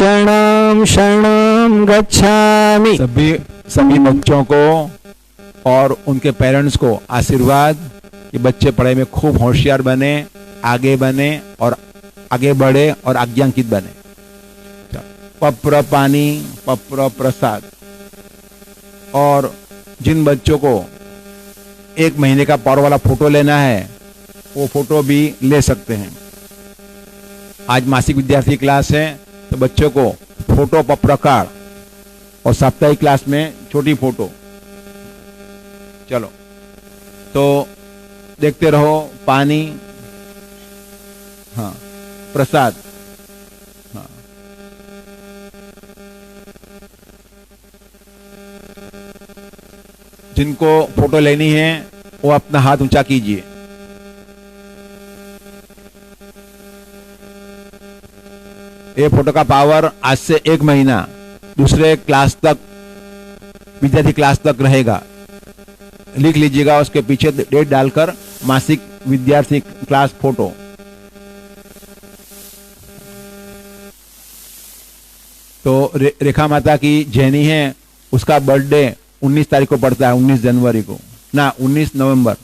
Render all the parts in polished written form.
चरणं शरणं गच्छामि। सभी बच्चों को और उनके पेरेंट्स को आशीर्वाद कि बच्चे पढ़ाई में खूब होशियार बने, आगे बने और आगे बढ़े और आज्ञांकित बने। पप्र पानी पप्र प्रसाद। और जिन बच्चों को 1 महीने का पावर वाला फोटो लेना है वो फोटो भी ले सकते हैं। आज मासिक विद्यार्थी क्लास है तो बच्चों को फोटो पप्र कार्ड और साप्ताहिक क्लास में छोटी फोटो। चलो तो देखते रहो। पानी, हाँ, प्रसाद, हाँ, जिनको फोटो लेनी है वो अपना हाथ ऊंचा कीजिए। ये फोटो का पावर आज से 1 महीना दूसरे क्लास तक, विद्यार्थी क्लास तक रहेगा। लिख लीजिएगा उसके पीछे डेट डालकर, मासिक विद्यार्थी क्लास फोटो। तो रेखा माता की जैनी है, उसका बर्थडे 19 तारीख को पड़ता है, 19 जनवरी को ना 19 नवंबर।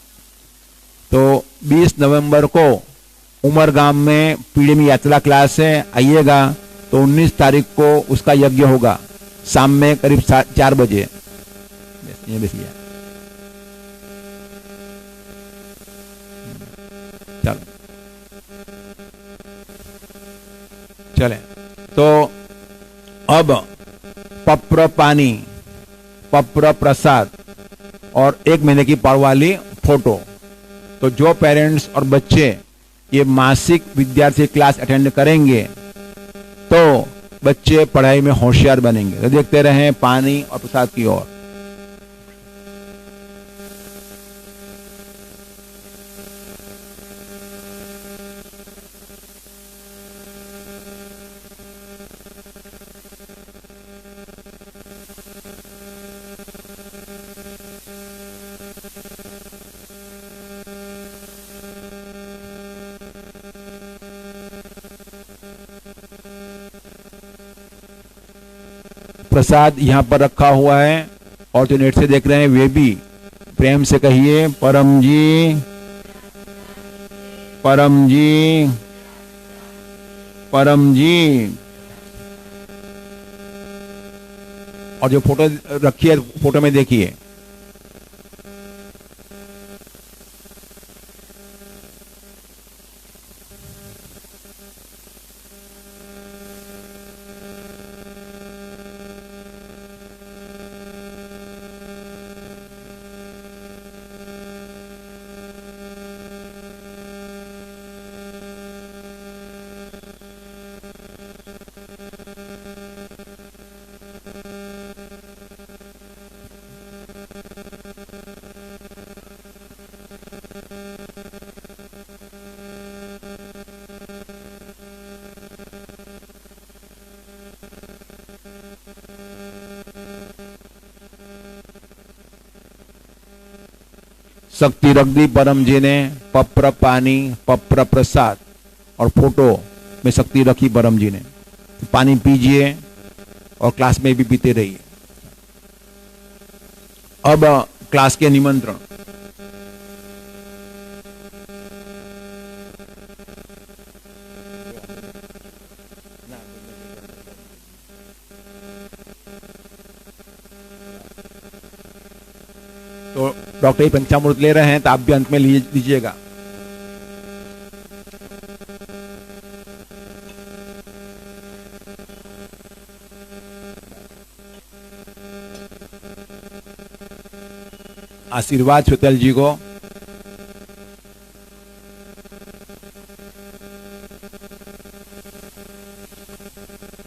तो 20 नवंबर को उमरगाम में पीढ़ी में यात्रा क्लास है, आइएगा। तो 19 तारीख को उसका यज्ञ होगा शाम में करीब 4 बजे। चलो चले। तो अब पप्र पानी, पप्र प्रसाद और 1 महीने की पावर वाली फोटो। तो जो पेरेंट्स और बच्चे ये मासिक विद्यार्थी क्लास अटेंड करेंगे तो बच्चे पढ़ाई में होशियार बनेंगे। तो देखते रहें पानी और प्रसाद की ओर। प्रसाद यहाँ पर रखा हुआ है और जो नेट से देख रहे हैं वे भी प्रेम से कहिए परम जी, परम जी, परम जी। और जो फोटो रखी है फोटो में देखिए। शक्ति रख दी परम जी ने। पप्र पानी पप्र प्रसाद और फोटो में शक्ति रखी परम जी ने। पानी पीजिए और क्लास में भी पीते रहिए। अब क्लास के निमंत्रण। तो डॉक्टर पंचामृत ले रहे हैं तो आप भी अंत में लीजिएगा। आशीर्वाद सुतल जी को।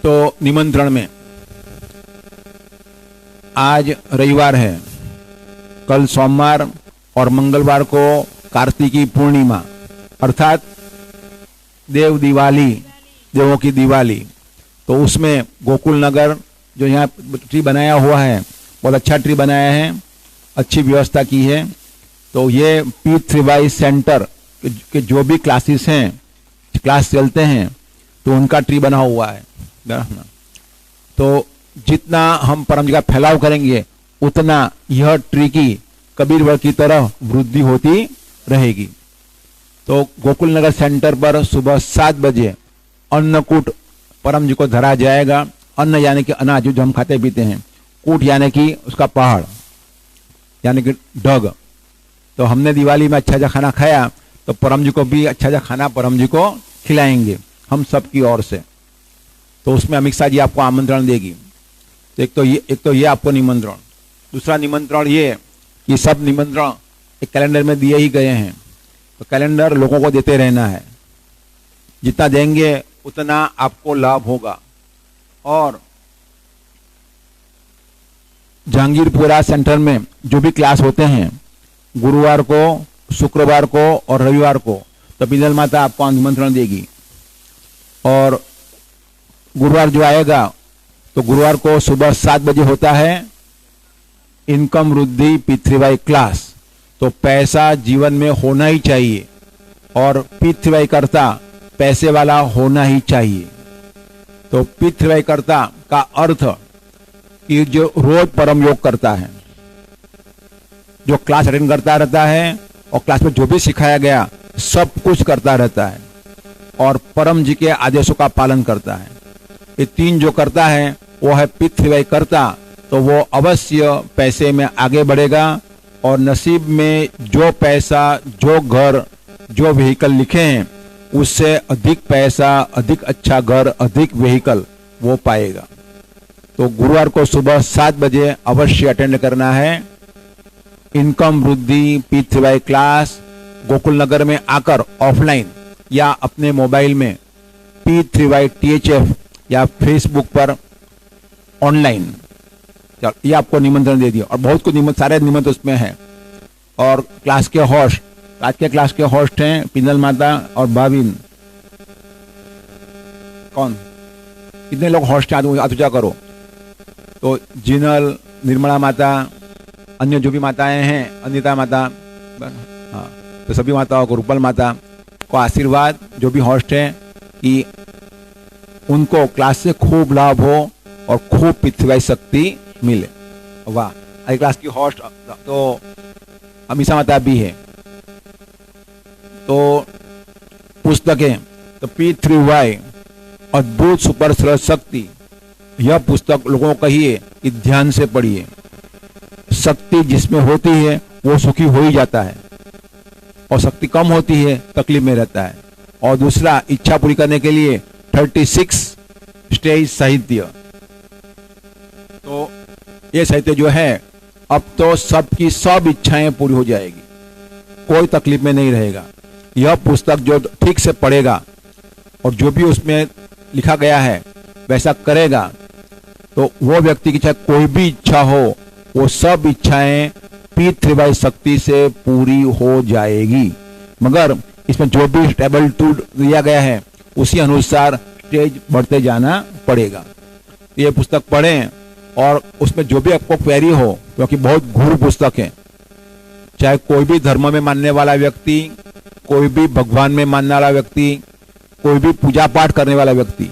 तो निमंत्रण में आज रविवार है, कल सोमवार और मंगलवार को कार्तिकी पूर्णिमा अर्थात देव दिवाली, देवों की दिवाली। तो उसमें गोकुल नगर जो यहाँ ट्री बनाया हुआ है, बहुत अच्छा ट्री बनाया है, अच्छी व्यवस्था की है। तो ये P3Y सेंटर के जो भी क्लासेस हैं, क्लास चलते हैं, तो उनका ट्री बना हुआ है। तो जितना हम परम जी का फैलाव करेंगे उतना यह ट्री की कबीर वृक्ष की तरह वृद्धि होती रहेगी। तो गोकुल नगर सेंटर पर सुबह 7 बजे अन्नकूट परम जी को धरा जाएगा। अन्न यानी कि अनाज जो हम खाते पीते हैं, कूट यानी कि उसका पहाड़ यानी कि ढग। तो हमने दिवाली में अच्छा अच्छा खाना खाया तो परम जी को भी अच्छा अच्छा खाना परम जी को खिलाएंगे हम सब की ओर से। तो उसमें अमित शाह जी आपको आमंत्रण देगी। तो एक तो ये आपको निमंत्रण। दूसरा निमंत्रण ये कि सब निमंत्रण एक कैलेंडर में दिए ही गए हैं, तो कैलेंडर लोगों को देते रहना है। जितना देंगे उतना आपको लाभ होगा। और जहांगीरपुरा सेंटर में जो भी क्लास होते हैं गुरुवार को, शुक्रवार को और रविवार को, तो पिंजल माता आपको निमंत्रण देगी। और गुरुवार जो आएगा तो गुरुवार को सुबह 7 बजे होता है इनकम वृद्धि P3Y क्लास। तो पैसा जीवन में होना ही चाहिए और P3Y कर्ता पैसे वाला होना ही चाहिए। तो P3Y कर्ता का अर्थ कि जो रोज परम योग करता है, जो क्लास अटेंड करता रहता है और क्लास में जो भी सिखाया गया सब कुछ करता रहता है और परम जी के आदेशों का पालन करता है। ये 3 जो करता है वो है P3Y कर्ता। तो वो अवश्य पैसे में आगे बढ़ेगा और नसीब में जो पैसा, जो घर, जो व्हीकल लिखे हैं उससे अधिक पैसा, अधिक अच्छा घर, अधिक व्हीकल वो पाएगा। तो गुरुवार को सुबह 7 बजे अवश्य अटेंड करना है इनकम वृद्धि P3Y क्लास। गोकुल नगर में आकर ऑफलाइन या अपने मोबाइल में P3Y THF या फेसबुक पर ऑनलाइन, ये आपको निमंत्रण दे दिया। और बहुत कुछ सारे निमंत्रण उसमें है। और क्लास के होस्ट, आज के क्लास के होस्ट हैं पिंजल माता और भाविन। कौन कितने लोग होस्ट हैं आतुजा करो। तो जिनल, निर्मला माता, अन्य जो भी माताएं हैं, अनिता माता, हाँ, तो सभी माताओं को, रूपल माता को आशीर्वाद, जो भी होस्ट हैं कि उनको क्लास से खूब लाभ हो और खूब P3Y शक्ति मिले। वाह, आज क्लास की होस्ट तो अमीषा माता भी है। तो पुस्तकें तो P3Y अद्भुत सुपर सरल शक्ति, यह पुस्तक लोगों को कहिए कि ध्यान से पढ़िए। शक्ति जिसमें होती है वो सुखी हो ही जाता है और शक्ति कम होती है तकलीफ में रहता है। और दूसरा, इच्छा पूरी करने के लिए 36 स्टेज साहित्य। तो ये साहित्य जो है अब तो सबकी सब इच्छाएं पूरी हो जाएगी, कोई तकलीफ में नहीं रहेगा। यह पुस्तक जो ठीक से पढ़ेगा और जो भी उसमें लिखा गया है वैसा करेगा तो वो व्यक्ति की चाहे कोई भी इच्छा हो वो सब इच्छाएं P3Y शक्ति से पूरी हो जाएगी। मगर इसमें जो भी टेबल टूल दिया गया है उसी अनुसार स्टेज बढ़ते जाना पड़ेगा। ये पुस्तक पढ़ें और उसमें जो भी आपको क्वेरी हो, क्योंकि बहुत गूढ़ पुस्तक है, चाहे कोई भी धर्म में मानने वाला व्यक्ति, कोई भी भगवान में मानने वाला व्यक्ति, कोई भी पूजा पाठ करने वाला व्यक्ति,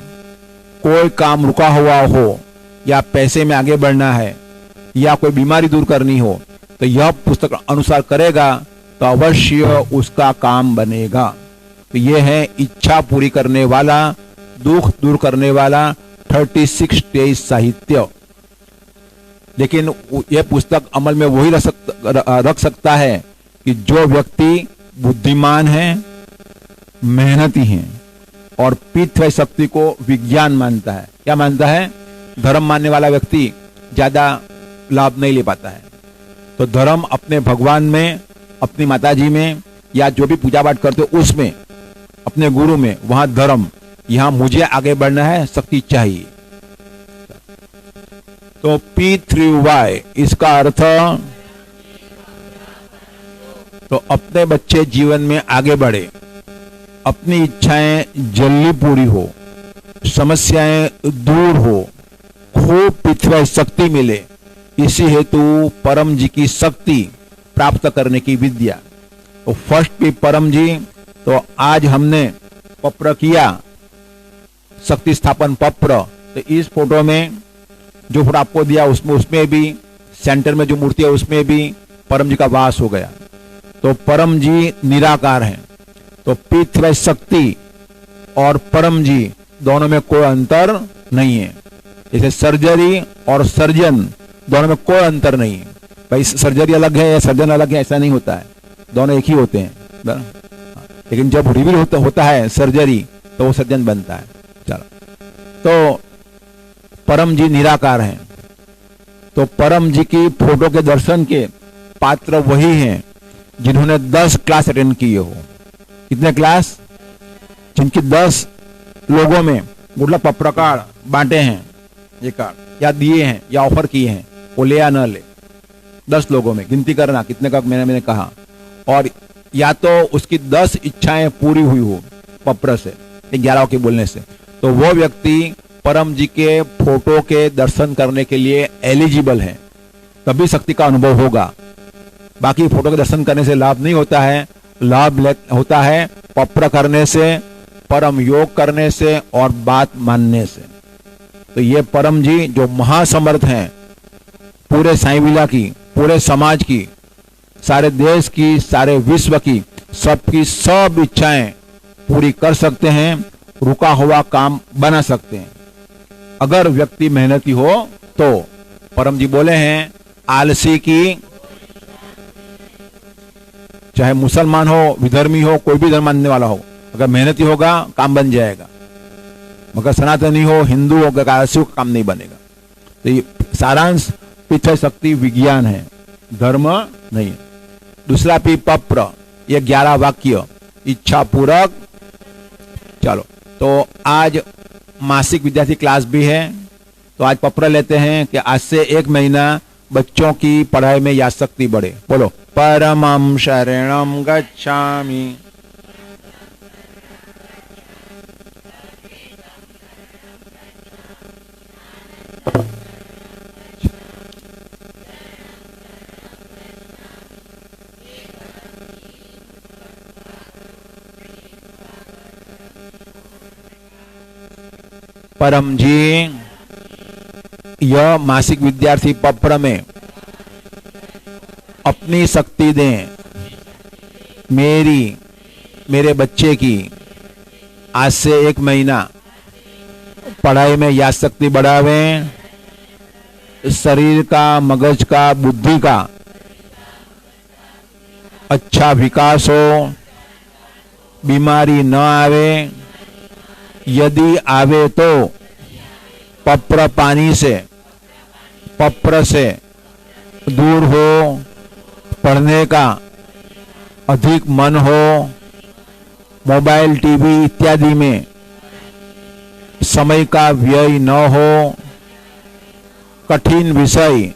कोई काम रुका हुआ हो या पैसे में आगे बढ़ना है या कोई बीमारी दूर करनी हो, तो यह पुस्तक अनुसार करेगा तो अवश्य उसका काम बनेगा। तो यह है इच्छा पूरी करने वाला, दुख दूर करने वाला 36 स्टेज साहित्य। लेकिन यह पुस्तक अमल में वही रख सकता है कि जो व्यक्ति बुद्धिमान है, मेहनती है और P3Y शक्ति को विज्ञान मानता है। क्या मानता है? धर्म मानने वाला व्यक्ति ज्यादा लाभ नहीं ले पाता है। तो धर्म अपने भगवान में, अपनी माताजी में या जो भी पूजा पाठ करते हो उसमें, अपने गुरु में, वहां धर्म। यहां मुझे आगे बढ़ना है, शक्ति चाहिए। तो P3Y इसका अर्थ, तो अपने बच्चे जीवन में आगे बढ़े, अपनी इच्छाएं जल्दी पूरी हो, समस्याएं दूर हो, खूब P3Y शक्ति मिले, इसी हेतु परम जी की शक्ति प्राप्त करने की विद्या। तो फर्स्ट भी परम जी। तो आज हमने पप्र किया, शक्ति स्थापन पप्र। तो इस फोटो में जो फोटो आपको दिया उसमें भी, सेंटर में जो मूर्ति है उसमें भी परम जी का वास हो गया। तो परम जी निराकार हैं। तो पृथ्वी शक्ति और परम जी दोनों में कोई अंतर नहीं है। जैसे सर्जरी और सर्जन दोनों में कोई अंतर नहीं है। भाई सर्जरी अलग है या सर्जन अलग है, ऐसा नहीं होता है, दोनों एक ही होते हैं। लेकिन जब रिवील होता है सर्जरी तो वो सर्जन बनता है। चलो, तो परम जी निराकार हैं। तो परम जी की फोटो के दर्शन के पात्र वही हैं जिन्होंने 10 क्लास अटेंड किए हो। कितने क्लास? जिनकी 10 लोगों में गुडलक पत्रकार बांटे हैं ये कार्ड, या दिए हैं या ऑफर किए हैं, वो ले या न ले, 10 लोगों में गिनती करना कितने का मैंने कहा। और या तो उसकी 10 इच्छाएं पूरी हुई हो पत्र से, 11 के बोलने से, तो वो व्यक्ति परम जी के फोटो के दर्शन करने के लिए एलिजिबल है, तभी शक्ति का अनुभव होगा। बाकी फोटो के दर्शन करने से लाभ नहीं होता है। लाभ होता है पत्र करने से, परम योग करने से और बात मानने से। तो ये परम जी जो महासमर्थ हैं, पूरे साईं विला की, पूरे समाज की, सारे देश की, सारे विश्व की, सबकी सब इच्छाएं पूरी कर सकते हैं, रुका हुआ काम बना सकते हैं अगर व्यक्ति मेहनती हो तो। परम जी बोले हैं आलसी की, चाहे मुसलमान हो, विधर्मी हो, कोई भी धर्म मानने वाला हो, अगर मेहनती होगा काम बन जाएगा। मगर सनातनी हो, हिंदू हो, आलसी हो, काम नहीं बनेगा। तो ये सारांश पृथ्वी शक्ति विज्ञान है, धर्म नहीं है। दूसरा पत्र, ये 11 वाक्य इच्छा पूरक। चलो, तो आज मासिक विद्यार्थी क्लास भी है, तो आज पत्र लेते हैं कि आज से 1 महीना बच्चों की पढ़ाई में यादशक्ति बढ़े। बोलो, परमं शरणं गच्छामि। परम जी यह मासिक विद्यार्थी पत्र में अपनी शक्ति दें, मेरे बच्चे की आज से 1 महीना पढ़ाई में यादशक्ति बढ़ावें, शरीर का, मगज का, बुद्धि का अच्छा विकास हो, बीमारी न आवे, यदि आवे तो पत्र पानी से, पत्र से दूर हो, पढ़ने का अधिक मन हो, मोबाइल, टीवी इत्यादि में समय का व्यय न हो, कठिन विषय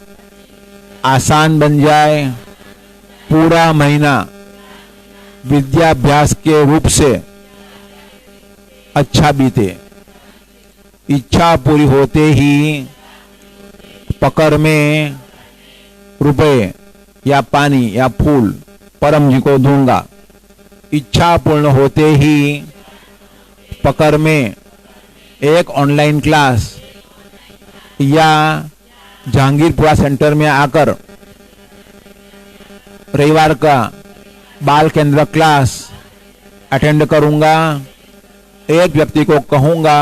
आसान बन जाए, पूरा महीना विद्याभ्यास के रूप से अच्छा बीते। इच्छा पूरी होते ही पकड़ में रुपए या पानी या फूल परम जी को दूंगा। इच्छा पूर्ण होते ही पकड़ में एक ऑनलाइन क्लास या जहांगीरपुरा सेंटर में आकर रविवार का बाल केंद्र क्लास अटेंड करूंगा। एक व्यक्ति को कहूंगा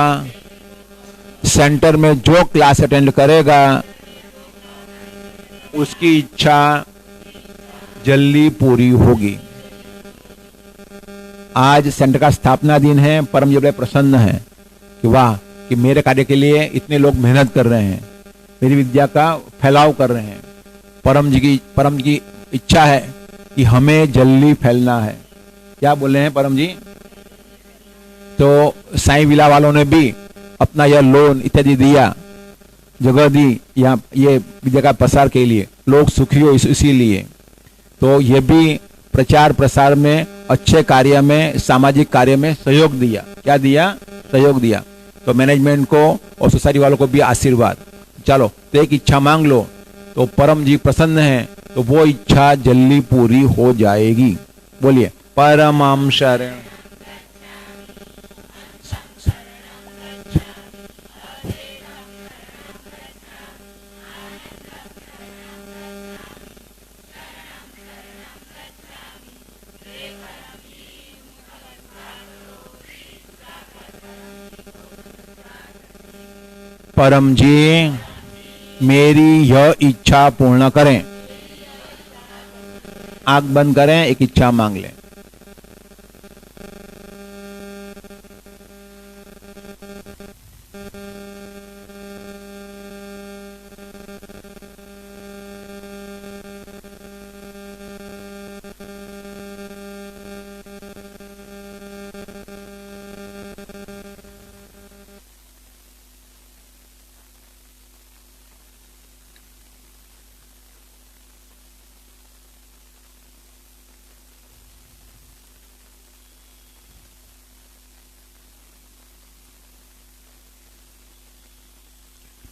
सेंटर में जो क्लास अटेंड करेगा उसकी इच्छा जल्दी पूरी होगी। आज सेंटर का स्थापना दिन है। परम जी बड़े प्रसन्न हैं कि वाह कि मेरे कार्य के लिए इतने लोग मेहनत कर रहे हैं, मेरी विद्या का फैलाव कर रहे हैं। परम जी की इच्छा है कि हमें जल्दी फैलना है। क्या बोले हैं परम जी? तो साईं विला वालों ने भी अपना यह लोन इत्यादि दिया, जगह दी यहाँ ये विद्या का प्रसार के लिए, लोग सुखी हो इसीलिए। तो ये भी प्रचार प्रसार में, अच्छे कार्य में, सामाजिक कार्य में सहयोग दिया। क्या दिया? सहयोग दिया। तो मैनेजमेंट को और सोसाइटी वालों को भी आशीर्वाद। चलो, तो एक इच्छा मांग लो, तो परम जी प्रसन्न हैं, तो वो इच्छा जल्दी पूरी हो जाएगी। बोलिए, परमं शरण। परम जी मेरी यह इच्छा पूर्ण करें। आंख बंद करें, एक इच्छा मांग लें।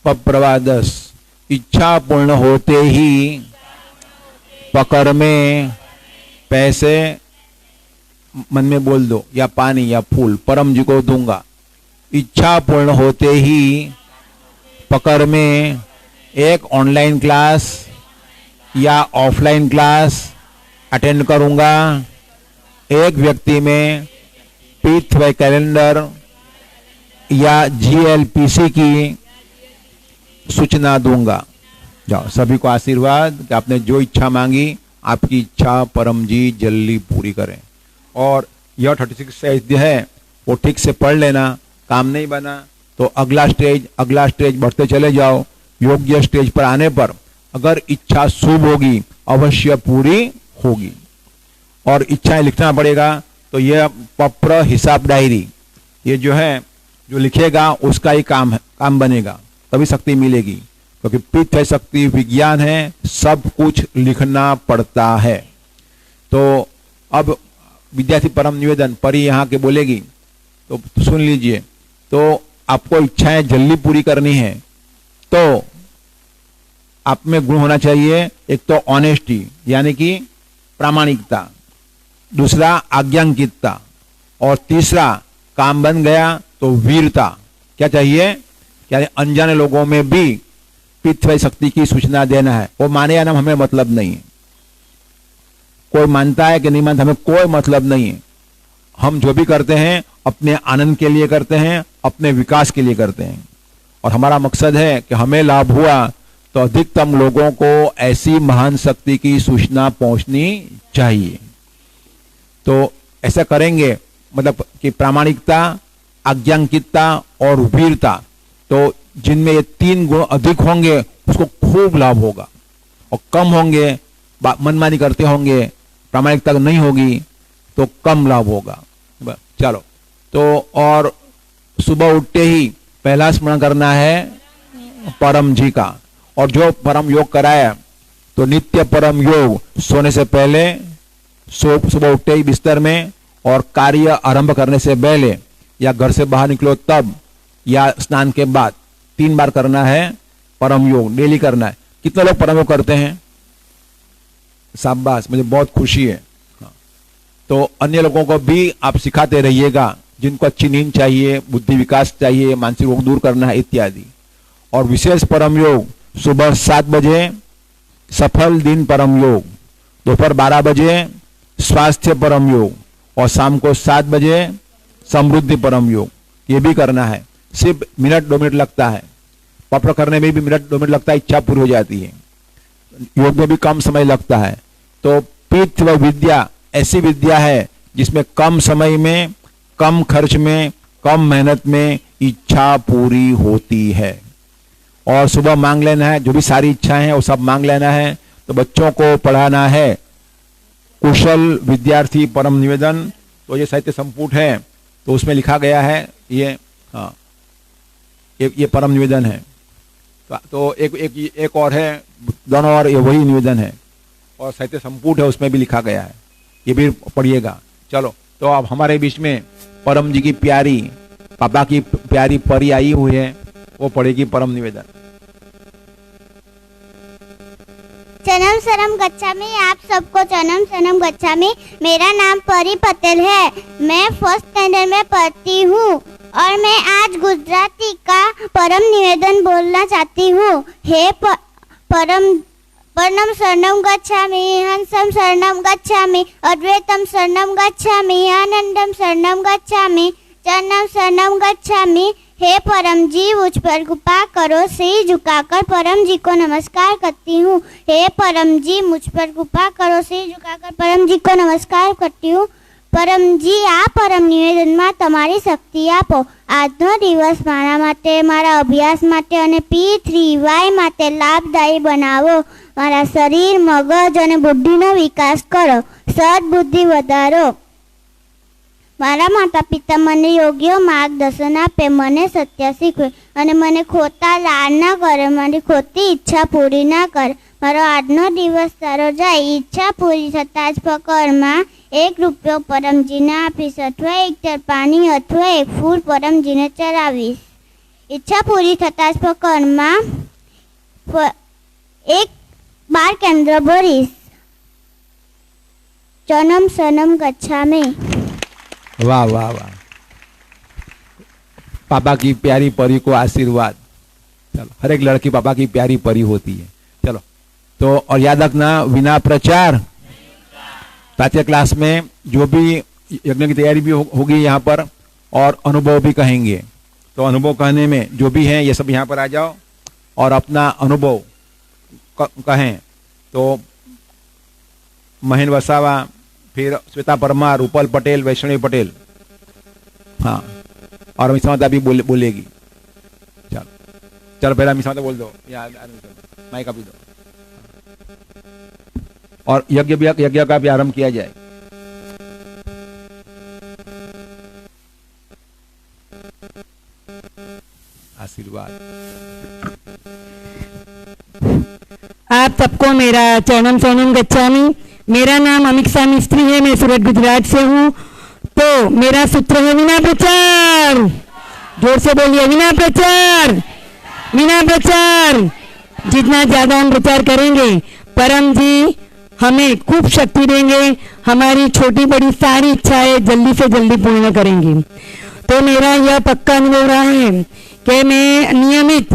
पप्रवा 10 इच्छा पूर्ण होते ही पकड़ में पैसे मन में बोल दो या पानी या फूल परम जी को दूंगा। इच्छा पूर्ण होते ही पकड़ में एक ऑनलाइन क्लास या ऑफलाइन क्लास अटेंड करूंगा। एक व्यक्ति में पीठ व कैलेंडर या GLPC की सूचना दूंगा। जाओ, सभी को आशीर्वाद कि आपने जो इच्छा मांगी आपकी इच्छा परम जी जल्दी पूरी करें। और यह 36 स्टेज है वो ठीक से पढ़ लेना। काम नहीं बना तो अगला स्टेज बढ़ते चले जाओ। योग्य स्टेज पर आने पर अगर इच्छा शुभ होगी अवश्य पूरी होगी। और इच्छाएं लिखना पड़ेगा। तो यह पत्र हिसाब डायरी ये जो है जो लिखेगा उसका ही काम बनेगा, तभी शक्ति मिलेगी। क्योंकि पित्त है, शक्ति विज्ञान है, सब कुछ लिखना पड़ता है। तो अब विद्यार्थी परम निवेदन परी यहाँ के बोलेगी तो सुन लीजिए। तो आपको इच्छाएं जल्दी पूरी करनी है तो आप में गुण होना चाहिए। एक तो ऑनेस्टी यानी कि प्रामाणिकता, दूसरा आज्ञांकितता, और तीसरा काम बन गया तो वीरता। क्या चाहिए? क्या अनजाने लोगों में भी पित्त शक्ति की सूचना देना है। वो माने या ना हमें मतलब नहीं है। कोई मानता है कि नहीं मानता हमें कोई मतलब नहीं है। हम जो भी करते हैं अपने आनंद के लिए करते हैं, अपने विकास के लिए करते हैं। और हमारा मकसद है कि हमें लाभ हुआ तो अधिकतम लोगों को ऐसी महान शक्ति की सूचना पहुंचनी चाहिए। तो ऐसा करेंगे मतलब कि प्रामाणिकता, आज्ञांकितता और वीरता, तो जिनमें ये तीन गुण अधिक होंगे उसको खूब लाभ होगा। और कम होंगे, मनमानी करते होंगे, प्रामाणिकता नहीं होगी तो कम लाभ होगा। चलो, तो और सुबह उठते ही पहला स्मरण करना है परम जी का। और जो परम योग कराया तो नित्य परम योग सोने से पहले, सुबह उठते ही बिस्तर में, और कार्य आरंभ करने से पहले या घर से बाहर निकलो तब, या स्नान के बाद 3 बार करना है परम योग, डेली करना है। कितने लोग परम योग करते हैं? शाबाश, मुझे बहुत खुशी है। तो अन्य लोगों को भी आप सिखाते रहिएगा जिनको अच्छी नींद चाहिए, बुद्धि विकास चाहिए, मानसिक रोग दूर करना है इत्यादि। और विशेष परम योग सुबह 7 बजे सफल दिन परम योग, दोपहर 12 बजे स्वास्थ्य परम योग, और शाम को 7 बजे समृद्धि परम योग। ये भी करना है। सिर्फ मिनट 2 मिनट लगता है, पत्र करने में भी मिनट 2 मिनट लगता है, इच्छा पूरी हो जाती है। योग में भी कम समय लगता है। तो पित्त व विद्या ऐसी विद्या है जिसमें कम समय में, कम खर्च में, कम मेहनत में इच्छा पूरी होती है। और सुबह मांग लेना है, जो भी सारी इच्छाएं हैं वो सब मांग लेना है। तो बच्चों को पढ़ाना है कुशल विद्यार्थी परम निवेदन। तो ये साहित्य संपुट है, तो उसमें लिखा गया है ये, हाँ, ये परम निवेदन है। तो एक और है, दोनों और ये वही निवेदन है, और साहित्य संपुट है उसमें भी लिखा गया है, ये भी पढ़िएगा। चलो, तो अब हमारे बीच में परम जी की प्यारी, पापा की प्यारी परी आई हुई है, वो पढ़ेगी परम निवेदन। चनम सरम गच्छामि। आप सबको चनम सरम गच्छामि। मेरा नाम परी पटेल है। मैं फर्स्ट स्टैंडर्ड में पढ़ती हूँ और मैं आज गुजराती का परम निवेदन बोलना चाहती हूँ। हे परम शरणम गच्छामि, हंसम शरणम गच्छामि, अद्वैतम शरणम गच्छामि, आनंदम शरणम गच्छामि, चरणम शरणम गच्छामि। हे परम जी मुझ पर कृपा करो। सिर झुकाकर परम जी को नमस्कार करती हूँ। हे परम जी मुझ पर कृपा करो। सिर झुकाकर परम जी को नमस्कार करती हूँ। પરમ જી આ પરમ નિવેદનમાં તમારી શક્તિ આપો। આજનો દિવસ મારા માટે, મારા અભ્યાસ માટે અને P3Y માટે લાભદાયી બનાવો। મારા શરીર, મગજ અને બુદ્ધિનો વિકાસ કરો। સદબુદ્ધિ વધારો। મારા માતા પિતા મને યોગ્ય માર્ગદર્શન આપે, મને સત્ય શીખવે અને મને ખોટા લાડ ના કરે, મારી ખોટી ઈચ્છા પૂરી ના કરે। મારો આજનો દિવસ સારો જાય। ઈચ્છા પૂરી થતાં જ પકડમાં 1 રૂપિયો પરમજીને આપીશ, અથવા 1 jar પાણી અથવા 1 ફૂલ પરમજીને ચડાવીશ। ઈચ્છા પૂરી થતાં જ પકડમાં 1 12 કેન્દ્ર ભરીશ। ચનમ સનમ ગચ્છામિ। वाह वाह वाह। पापा की प्यारी परी को आशीर्वाद। चलो, हर एक लड़की पापा की प्यारी परी होती है। चलो, तो और याद रखना, बिना प्रचार। पाठ्य क्लास में जो भी यज्ञ की तैयारी भी होगी यहाँ पर, और अनुभव भी कहेंगे। तो अनुभव कहने में जो भी हैं ये सब यहाँ पर आ जाओ और अपना अनुभव कहें। तो महेंद्र वसावा, फिर श्वेता परमार, उपल पटेल, वैष्णवी पटेल, हाँ, और मिस माता भी बोलेगी। चलो चलो, पहला मिस माता बोल दो, माइक अभी दो, और यज्ञ का भी आरंभ किया जाए। आशीर्वाद। आप सबको मेरा चरणम शरणम गच्छामि। मेरा नाम अमीक्षा मिस्त्री है, मैं सूरत गुजरात से हूँ। तो मेरा सूत्र है बिना प्रचार। जोर से बोलिए, बिना प्रचार, बिना प्रचार। जितना ज्यादा हम प्रचार करेंगे, परम जी हमें खूब शक्ति देंगे, हमारी छोटी बड़ी सारी इच्छाएं जल्दी से जल्दी पूर्ण करेंगे। तो मेरा यह पक्का अनुभव रहा है कि मैं नियमित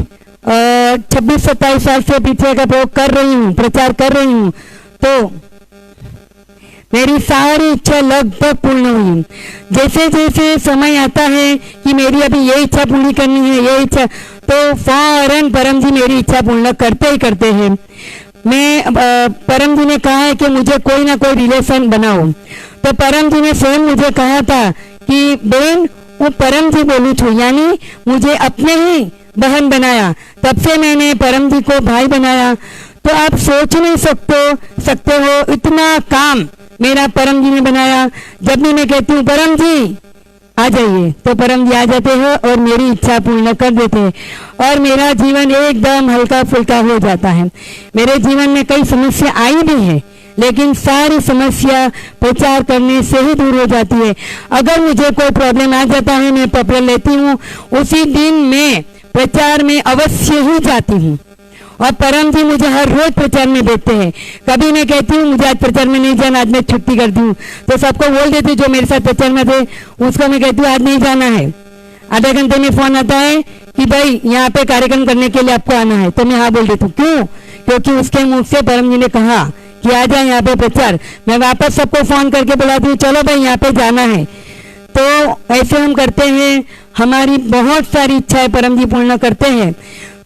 26-27 साल से पीछे का प्रयोग कर रही हूँ, प्रचार कर रही हूँ। तो मेरी सारी इच्छा लगभग पूर्ण हुई। जैसे जैसे समय आता है कि मेरी अभी ये इच्छा पूरी करनी है, ये इच्छा, तो फौरन परम जी मेरी इच्छा पूर्ण करते ही करते हैं। मैं परम जी ने कहा है कि मुझे कोई ना कोई रिलेशन बनाओ। तो परम जी ने स्वयं मुझे कहा था कि बेन वो परम जी बोलू छू, यानी मुझे अपने ही बहन बनाया। तब से मैंने परम जी को भाई बनाया। तो आप सोच नहीं सकते हो इतना काम मेरा परम जी ने बनाया। जब भी मैं कहती हूँ परम जी आ जाइए, तो परम जी आ जाते हैं और मेरी इच्छा पूर्ण कर देते हैं, और मेरा जीवन एकदम हल्का फुल्का हो जाता है। मेरे जीवन में कई समस्या आई भी है, लेकिन सारी समस्या प्रचार करने से ही दूर हो जाती है। अगर मुझे कोई प्रॉब्लम आ जाता है, मैं पेपर लेती हूँ, उसी दिन मैं प्रचार में अवश्य ही जाती हूँ, और परम जी मुझे हर रोज प्रचार में देते हैं। कभी मैं कहती हूँ मुझे आज प्रचार में नहीं जाना, आज मैं छुट्टी करती हूँ, तो सबको बोल देती हूँ जो मेरे साथ प्रचार में थे उसको मैं कहती हूँ आज नहीं जाना है। आधे घंटे में फोन आता है कि भाई यहाँ पे कार्यक्रम करने के लिए आपको आना है, तो मैं हाँ बोल देती हूँ। क्यों? क्योंकि उसके मुख से परम जी ने कहा कि आ जाए यहाँ पे प्रचार। मैं वापस सबको फोन करके बुलाती हूँ, चलो भाई यहाँ पे जाना है। तो ऐसे हम करते हैं, हमारी बहुत सारी इच्छाएं परम जी पूर्ण करते हैं।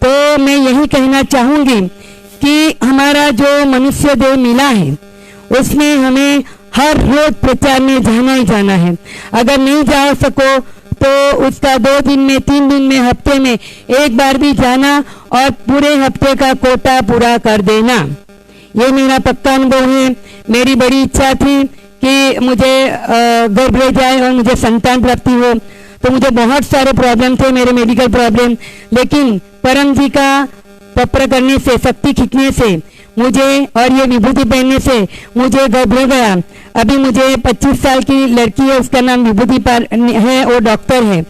तो मैं यही कहना चाहूंगी कि हमारा जो मनुष्य देह मिला है, उसमें हमें हर रोज प्रचार में जाना ही जाना है। अगर नहीं जा सको तो उसका 2 दिन में, 3 दिन में, हफ्ते में एक बार भी जाना और पूरे हफ्ते का कोटा पूरा कर देना। ये मेरा पक्का अनुभव है। मेरी बड़ी इच्छा थी कि मुझे गर्भ रह जाए और मुझे संतान प्राप्ति हो। तो मुझे बहुत सारे प्रॉब्लम थे, मेरे मेडिकल प्रॉब्लम, लेकिन परम जी का पत्र करने से, शक्ति खींचने से मुझे, और ये विभूति पहनने से मुझे गर्भ हो गया। अभी मुझे 25 साल की लड़की है, उसका नाम विभूति है, वो डॉक्टर है।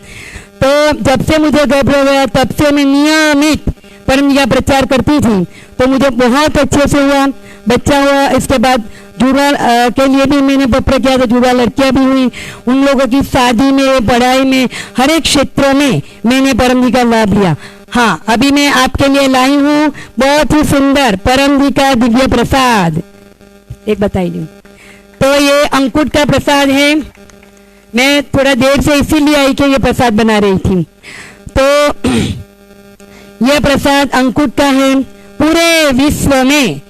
तो जब से मुझे गर्भ हो गया तब से मैं नियमित परम जी का प्रचार करती थी। तो मुझे बहुत अच्छे से हुआ, बच्चा हुआ। इसके बाद जुड़वा के लिए भी मैंने पत्र किया, तो जुड़वा लड़कियां भी हुई। उन लोगों की शादी में, पढ़ाई में, हर एक क्षेत्र में मैंने परम जी का लाभ लिया। हाँ, अभी मैं आपके लिए लाई हूँ बहुत ही सुंदर परम जी का दिव्य प्रसाद। एक बताइए, तो ये अंकुट का प्रसाद है। मैं थोड़ा देर से इसीलिए आई कि ये प्रसाद बना रही थी। तो ये प्रसाद अंकुट का है। पूरे विश्व में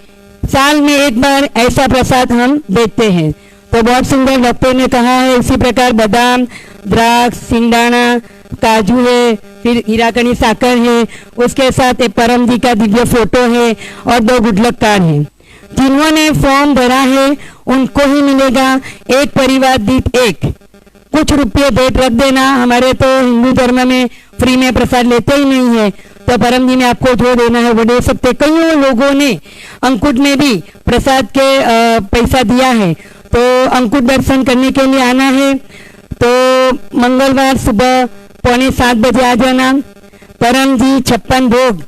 साल में एक बार ऐसा प्रसाद हम देते हैं। तो बहुत सुंदर डॉक्टर ने कहा है। इसी प्रकार बादाम, द्राक्ष, सिंगदाना, काजू है, फिर हीराकनी साकर है, उसके साथ एक परम जी का दिव्य फोटो है और 2 गुडलक कार्ड है। जिन्होंने फॉर्म भरा है उनको ही मिलेगा एक परिवार दीप एक। कुछ रुपये भेंट रख देना। हमारे तो हिंदू धर्म में फ्री में प्रसाद लेते ही नहीं है, तो परम जी ने आपको जो देना है वो दे सकते। कई लोगों ने अंकुट में भी प्रसाद के पैसा दिया है। तो अंकुट दर्शन करने के लिए आना है तो मंगलवार सुबह 6:45 बजे आ जाना। परम जी 56 भोग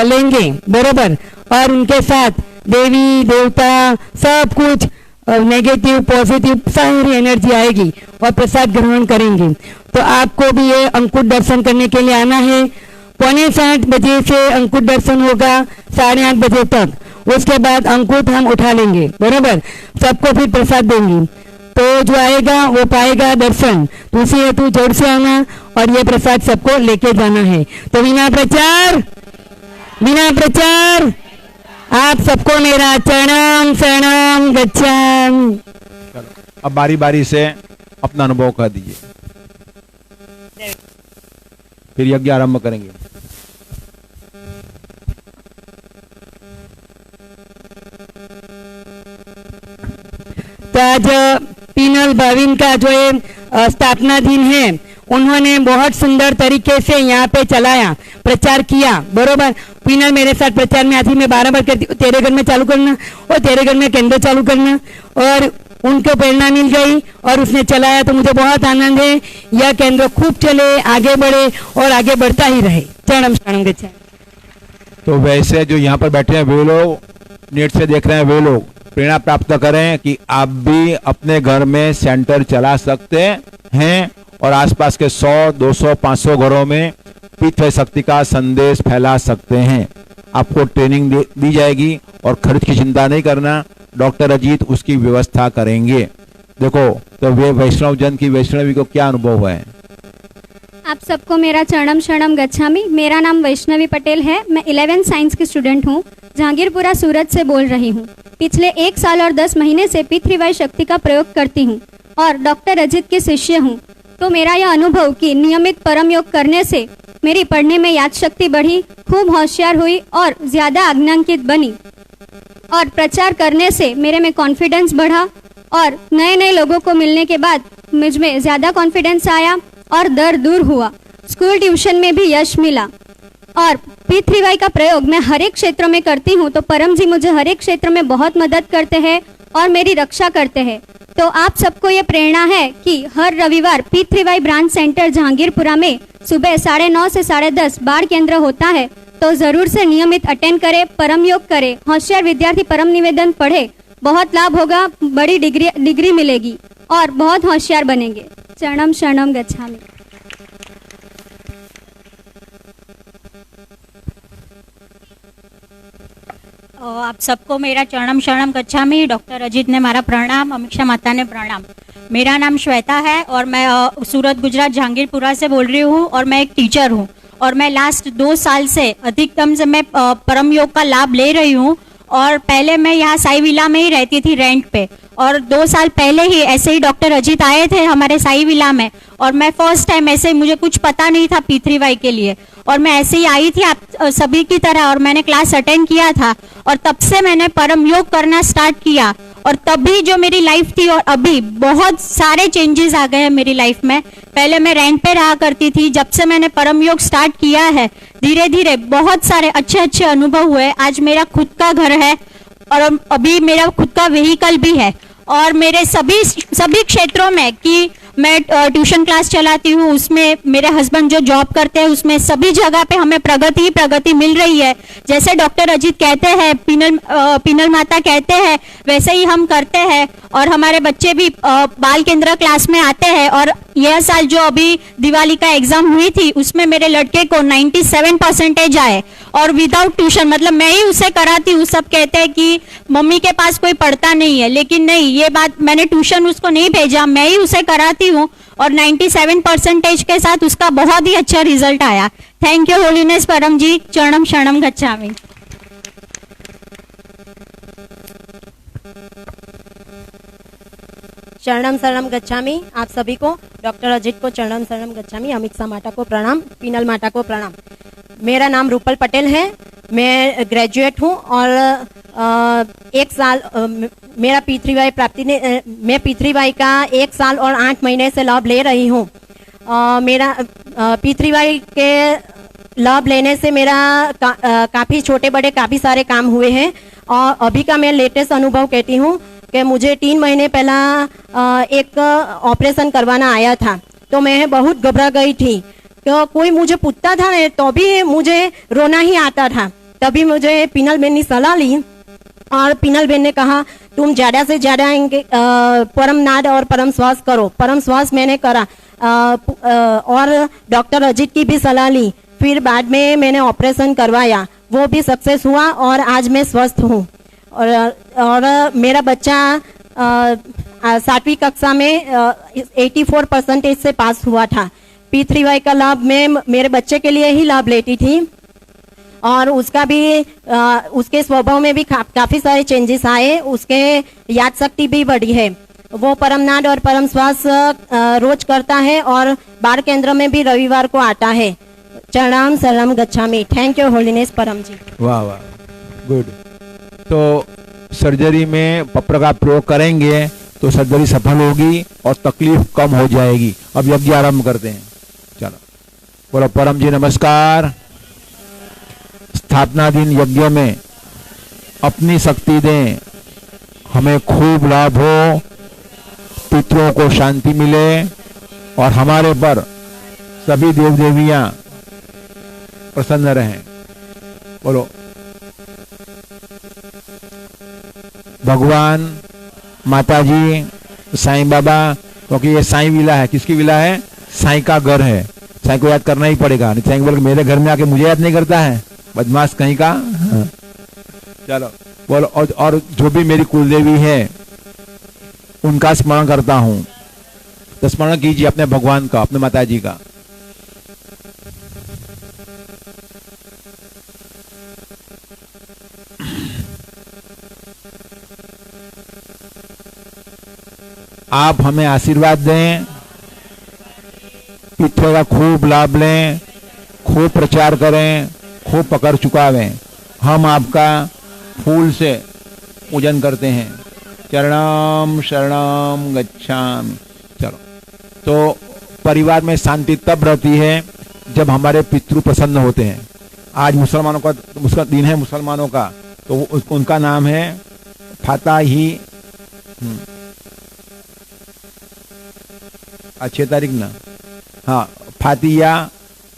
लेंगे, बरोबर, और उनके साथ देवी देवता सब कुछ नेगेटिव पॉजिटिव सारी एनर्जी आएगी और प्रसाद ग्रहण करेंगे। तो आपको भी ये अंकुट दर्शन करने के लिए आना है। 6:45 बजे से अंकुट दर्शन होगा 8:30 बजे तक। उसके बाद अंकुट हम उठा लेंगे, बराबर, सबको फिर प्रसाद देंगे। तो जो आएगा वो पाएगा दर्शन। तो उसी हेतु जोर से आना और ये प्रसाद सबको लेके जाना है। तो बिना प्रचार आप सबको मेरा चरणम शरणम गच्छामि। चलो अब बारी बारी से अपना अनुभव कह दीजिए, फिर यज्ञ आरंभ करेंगे। तो आज पीनल भाविन का जो है स्थापना दिन है, उन्होंने बहुत सुंदर तरीके से यहाँ पे चलाया, प्रचार किया, बरोबर। पीनल मेरे साथ प्रचार में आती, मैं 12 बार कहती तेरे घर में चालू करना और तेरे घर में केंद्र चालू करना, और उनको प्रेरणा मिल गई और उसने चलाया। तो मुझे बहुत आनंद है। यह केंद्र खूब चले, आगे बढ़े और आगे बढ़ता ही रहे। चरणम शरणम गच्छामि। तो वैसे जो यहाँ पर बैठे हैं वे लोग, नेट से देख रहे हैं वे लोग, प्रेरणा प्राप्त करें कि आप भी अपने घर में सेंटर चला सकते हैं और आसपास के 100, 200, 500 घरों में पीतृ शक्ति का संदेश फैला सकते हैं। आपको ट्रेनिंग दी जाएगी और खर्च की चिंता नहीं करना, डॉक्टर अजीत उसकी व्यवस्था करेंगे। देखो तो वे वैष्णव जन की वैष्णवी को क्या अनुभव हुआ है। आप सबको मेरा चरणम शरणम गच्छामि। मेरा नाम वैष्णवी पटेल है। मैं 11th साइंस की स्टूडेंट हूँ। जहांगीरपुरा सूरत से बोल रही हूँ। पिछले 1 साल और 10 महीने से पितृवायु शक्ति का प्रयोग करती हूँ और डॉक्टर अजीत की शिष्य हूँ। तो मेरा यह अनुभव कि नियमित परम योग करने से मेरी पढ़ने में याद शक्ति बढ़ी, खूब होशियार हुई और ज़्यादा आज्ञांकित बनी, और प्रचार करने से मेरे में कॉन्फिडेंस बढ़ा और नए नए लोगों को मिलने के बाद मुझ में ज़्यादा कॉन्फिडेंस आया और डर दूर हुआ। स्कूल ट्यूशन में भी यश मिला और पितृवायु का प्रयोग मैं हर एक क्षेत्र में करती हूँ। तो परम जी मुझे हर एक क्षेत्र में बहुत मदद करते हैं और मेरी रक्षा करते हैं। तो आप सबको ये प्रेरणा है कि हर रविवार पितृवायु ब्रांच सेंटर जहांगीरपुरा में सुबह 9:30 से 10:30 बाढ़ केंद्र होता है। तो जरूर से नियमित अटेंड करें, परम योग करें, होशियार विद्यार्थी परम निवेदन पढ़े, बहुत लाभ होगा, बड़ी डिग्री मिलेगी और बहुत होशियार बनेंगे। चरणम शरणम गच्छामि। आप सबको मेरा चरणम शरणम गच्छामि। डॉक्टर अजीत ने मारा प्रणाम, अमीक्षा माता ने प्रणाम। मेरा नाम श्वेता है और मैं सूरत गुजरात जहांगीरपुरा से बोल रही हूँ और मैं एक टीचर हूँ और मैं लास्ट 2 साल से अधिकतम से मैं परम योग का लाभ ले रही हूँ। और पहले मैं यहाँ साई विला में ही रहती थी रेंट पे, और 2 साल पहले ही ऐसे ही डॉक्टर अजीत आए थे हमारे साई विला में और मैं फर्स्ट टाइम ऐसे, मुझे कुछ पता नहीं था पितृवायु के लिए, और मैं ऐसे ही आई थी आप सभी की तरह और मैंने क्लास अटेंड किया था और तब से मैंने परम योग करना स्टार्ट किया। और तभी जो मेरी लाइफ थी और अभी बहुत सारे चेंजेस आ गए हैं मेरी लाइफ में। पहले मैं रेंट पे रहा करती थी, जब से मैंने परम योग स्टार्ट किया है धीरे धीरे बहुत सारे अच्छे अच्छे अनुभव हुए। आज मेरा खुद का घर है और अभी मेरा खुद का व्हीकल भी है और मेरे सभी क्षेत्रों में कि मैं ट्यूशन क्लास चलाती हूँ, उसमें मेरे हस्बैंड जो जॉब करते हैं उसमें सभी जगह पे हमें प्रगति मिल रही है। जैसे डॉक्टर अजीत कहते हैं, पीनल माता कहते हैं, वैसे ही हम करते हैं और हमारे बच्चे भी बाल केंद्र क्लास में आते हैं। और यह साल जो अभी दिवाली का एग्जाम हुई थी उसमें मेरे लड़के को 97% आए और विदाउट ट्यूशन, मतलब मैं ही उसे कराती हूँ। सब कहते हैं कि मम्मी के पास कोई पढ़ता नहीं है, लेकिन नहीं, ये बात, मैंने ट्यूशन उसको नहीं भेजा, मैं ही उसे कराती हूँ और 97% के साथ उसका बहुत ही अच्छा रिजल्ट आया। थैंक यू होलीनेस परम जी, चरणम शरणम गच्छामि। चरणम शरणम गच्छामि। आप सभी को, डॉक्टर अजित को चरणम शरणम गच्छामि, अमिक्षा माता को प्रणाम, पीनल माता को प्रणाम। मेरा नाम रूपल पटेल है, मैं ग्रेजुएट हूँ और एक साल मेरा P3Y प्राप्ति ने मैं P3Y का 1 साल और 8 महीने से लाभ ले रही हूँ। मेरा P3Y के लाभ लेने से मेरा काफ़ी छोटे बड़े काफ़ी सारे काम हुए हैं। और अभी का मैं लेटेस्ट अनुभव कहती हूँ कि मुझे 3 महीने पहला एक ऑपरेशन करवाना आया था, तो मैं बहुत घबरा गई थी। तो कोई मुझे पूछता था तो भी मुझे रोना ही आता था। तभी मुझे पीनल बेन ने सलाह ली और पीनल बेन ने कहा तुम ज़्यादा से ज़्यादा इनके परम नाद और परम श्वास करो। परम श्वास मैंने करा और डॉक्टर अजित की भी सलाह ली। फिर बाद में मैंने ऑपरेशन करवाया, वो भी सक्सेस हुआ और आज मैं स्वस्थ हूँ। और मेरा बच्चा 7वीं कक्षा में 84% से पास हुआ था। P3Y का लाभ मैं मेरे बच्चे के लिए ही लाभ लेती थी और उसका भी उसके स्वभाव में भी काफ़ी सारे चेंजेस आए। उसके याद शक्ति भी बढ़ी है। वो परमनाद और परम श्वास रोज करता है और बाल केंद्र में भी रविवार को आता है। चरणम शरणम गच्छामि। थैंक यू होलीनेस परम जी। वाह वाह, गुड। तो सर्जरी में पत्र का प्रयोग करेंगे तो सर्जरी सफल होगी और तकलीफ कम हो जाएगी। अब यज्ञ आरंभ करते हैं। चलो बोलो परम जी नमस्कार। स्थापना दिन यज्ञ में अपनी शक्ति दें, हमें खूब लाभ हो, पितरों को शांति मिले और हमारे पर सभी देव देवियां प्रसन्न रहें। बोलो भगवान, माता जी, साईं बाबा, क्योंकि ये साईं विला है। किसकी विला है? साईं का घर है। साईं को याद करना ही पड़ेगा, नहीं साईं बोल मेरे घर में आके मुझे याद नहीं करता है, बदमाश कहीं का। चलो बोलो और जो भी मेरी कुलदेवी है उनका स्मरण करता हूँ। तो स्मरण कीजिए अपने भगवान का, अपने माता जी का। आप हमें आशीर्वाद दें, पितरों का खूब लाभ लें, खूब प्रचार करें, खूब पकड़ चुकावें। हम आपका फूल से पूजन करते हैं। चरणम शरणम गच्छामि। चलो, तो परिवार में शांति तब रहती है जब हमारे पितृ प्रसन्न होते हैं। आज मुसलमानों का उसका दिन है, मुसलमानों का, तो उनका नाम है फाताही। 6 तारीख ना, हाँ, फातिया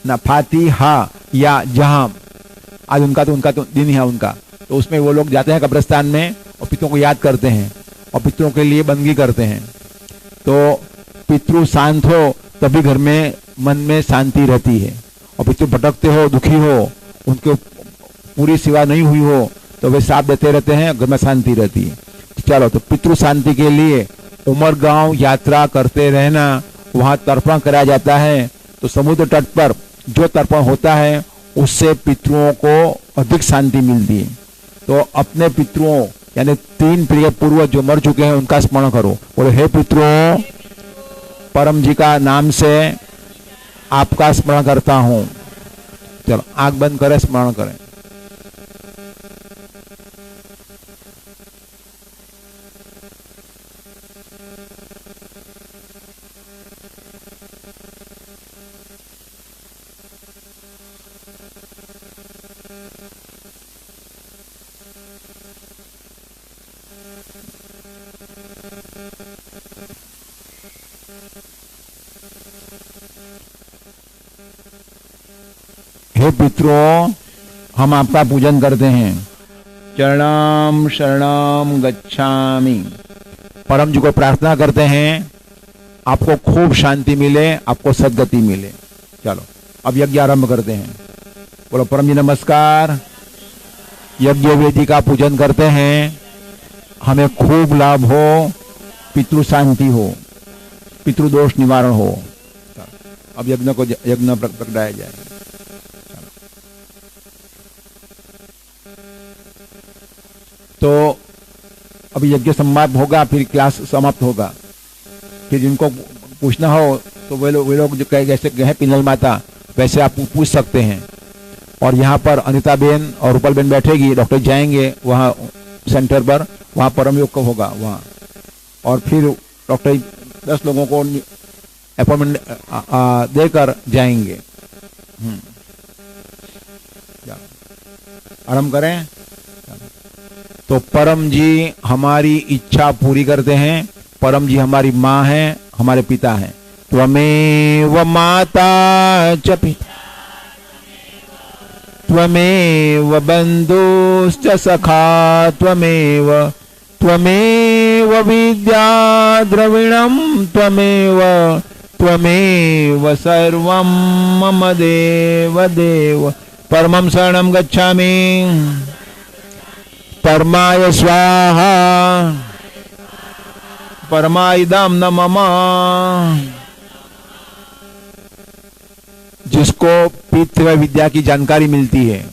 ना, फातिहा या जहां। आज उनका तो दिन है उनका। तो उसमें वो लोग जाते हैं कब्रिस्तान में और पितरों को याद करते हैं और पितरों के लिए बंदगी करते हैं। तो पितृ शांत हो तभी घर में मन में शांति रहती है। और पितृ भटकते हो, दुखी हो, उनके पूरी सेवा नहीं हुई हो तो वे साथ देते रहते हैं, घर में शांति रहती है। चलो, तो पितृ शांति के लिए उमरगांव यात्रा करते रहना। वहां तर्पण कराया जाता है। तो समुद्र तट पर जो तर्पण होता है उससे पितरों को अधिक शांति मिलती है। तो अपने पितरों यानी 3 प्रिय पूर्वज जो मर चुके हैं उनका स्मरण करो। बोले हे पितरों, परम जी का नाम से आपका स्मरण करता हूं। चलो आंख बंद करें, स्मरण करें। हे पितरों, हम आपका पूजन करते हैं। चरणम शरणम गच्छामि। परम जी को प्रार्थना करते हैं आपको खूब शांति मिले, आपको सद्गति मिले। चलो अब यज्ञ आरंभ करते हैं। बोलो परम जी नमस्कार। यज्ञ वेदी का पूजन करते हैं, हमें खूब लाभ हो, पितृ शांति हो, पितृदोष निवारण हो। अब यज्ञ प्रगटाया जाए। तो अभी यज्ञ समाप्त होगा, फिर क्लास समाप्त होगा। फिर जिनको पूछना हो तो वे लोग जो जैसे कहे पिनल माता वैसे आप पूछ सकते हैं। और यहाँ पर अनिता बेन और रूपल बेन बैठेगी, डॉक्टर जाएंगे वहाँ सेंटर पर, वहाँ परम योग होगा वहाँ। और फिर डॉक्टर 10 लोगों को अपॉइंटमेंट देकर जाएंगे। आरंभ करें। तो परम जी हमारी इच्छा पूरी करते हैं। परम जी हमारी माँ है, हमारे पिता हैं। त्वमेव माता च पिता त्वमेव बंधुश्च सखा त्वमेव त्वमेव विद्या द्रविणं त्वमेव त्वमेव सर्वं मम देव देव। परमं शरणं गच्छामि। परमाय स्वाहा परमाइदं न मम। जिसको पितृ विद्या की जानकारी मिलती है,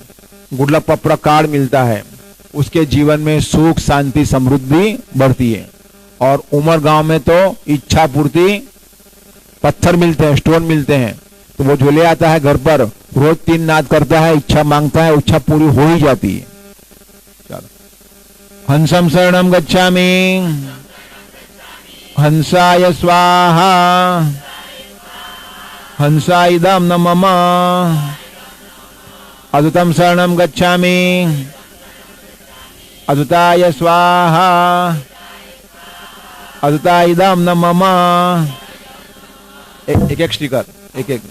गुडलक प्रकार मिलता है, उसके जीवन में सुख शांति समृद्धि बढ़ती है। और उमर गांव में तो इच्छा पूर्ति पत्थर मिलते हैं, स्टोन मिलते हैं, तो वो जो ले आता है घर पर, रोज 3 नाद करता है, इच्छा मांगता है, इच्छा पूरी हो ही जाती है। चलो हंसं शरणं गच्छामि। हंसाय स्वाहा हंसाइदं न मम। अद्भुतं शरणं गच्छामि। अद्भुताय स्वाहा अद्भुताइदं न मम। एक स्टिकर एक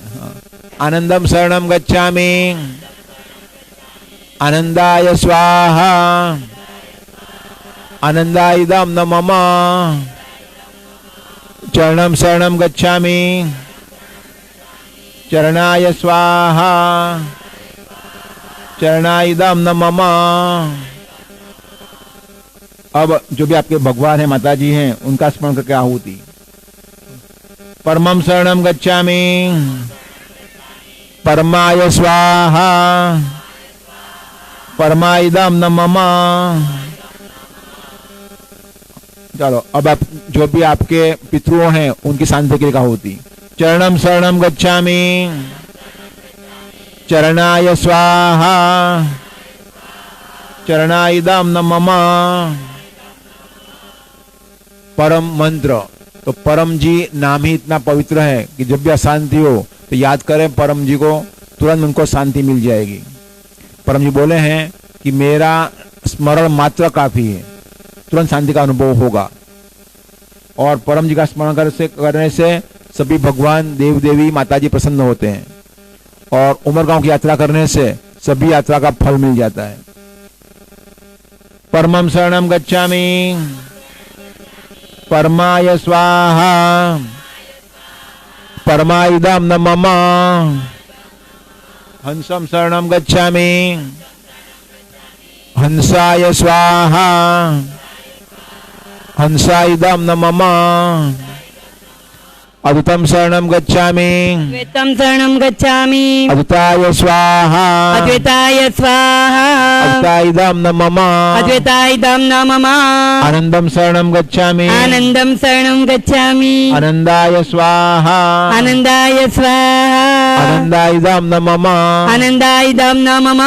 आनंदं शरणं गच्छामि। आनंदाय स्वाहा आनंदाइदं न मम। चरणं शरणं गच्छामि। चरणाय स्वाहा चरणाइदं न मम। अब जो भी आपके भगवान है, माता जी हैं, उनका स्मरण करके आहुति। परमं शरणं गच्छामि। परमाय स्वाहा परमाइदं न मम। चलो अब आप जो भी आपके पितरों हैं उनकी शांति के लिए आहुति। चरणं शरणं गच्छामि। चरणाय स्वाहा चरणाइदं न मम। परम मंत्र, तो परम जी नाम ही इतना पवित्र है कि जब भी अशांति हो तो याद करें परम जी को, तुरंत उनको शांति मिल जाएगी। परम जी बोले हैं कि मेरा स्मरण मात्र काफी है, तुरंत शांति का अनुभव होगा। और परम जी का स्मरण करने से सभी भगवान देव देवी माता जी प्रसन्न होते हैं। और उमरगांव की यात्रा करने से सभी यात्रा का फल मिल जाता है। परमं शरणं गच्छामि। परमाय स्वाहा परमाइदं न मम। हंसं शरणं गच्छामि। हंसाय स्वाहा हंसाइदं न मम। अद्वैतं शरणं गच्छामि। अद्वैतं शरणं गच्छामि। अद्वैताय स्वाहा अद्वैताय स्वाहा अद्वैताइदं न मम। अद्वैताइदं न मम। आनंदं शरणं गच्छामि। आनंदं शरणं गच्छामि। आनंदाय स्वाहा आनंदाय स्वाहा आनंदाइदं न मम। आनंदाइदं न मम।